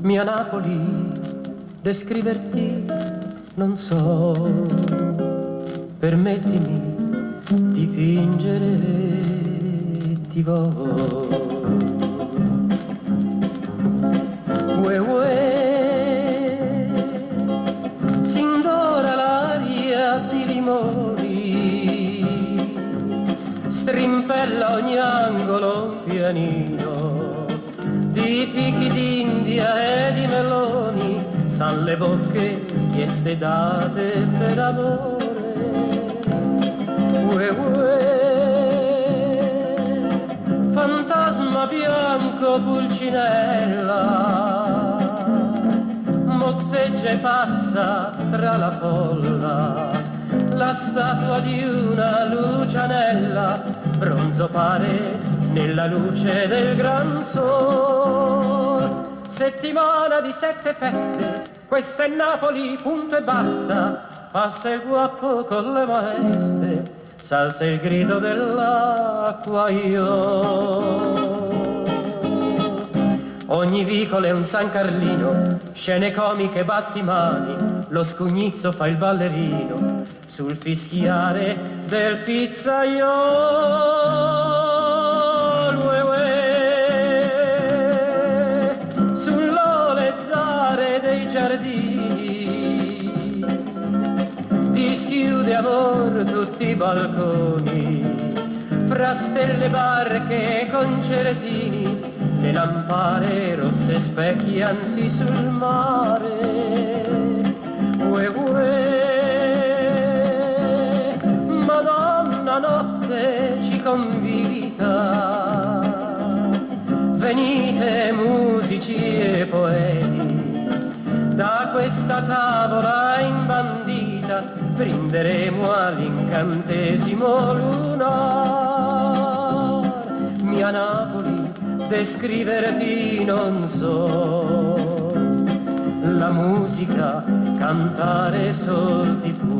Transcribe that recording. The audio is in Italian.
Mia Napoli, descriverti non so, permettimi di fingere ti voglio. Ue, ue, sin d'ora l'aria di limoni strimpella ogni angolo un pianino di fichi d'India e di meloni, san le bocche chieste date per amore. Ue, ue, fantasma bianco pulcinella, motteggia e passa tra la folla, la statua di una lucianella, bronzo pare nella luce del gran sol. Settimana di 7 feste, questa è Napoli, punto e basta. Passa il guappo con le maeste, s'alza il grido dell'acqua io. Ogni vicolo è un San Carlino, scene comiche, battimani, lo scugnizzo fa il ballerino sul fischiare del pizzaiolo. Ue, ue, sull'olezzare dei giardini dischiude amor tutti i balconi, fra stelle, barche e concertini, le lampare rosse specchiansi sul mare. Ue, ue, Madonna notte ci convita, venite musici e poeti, da questa tavola imbandita brinderemo all'incantesimo lunar. Mia Napoli, descriverti non so, la musica cantare sol ti può.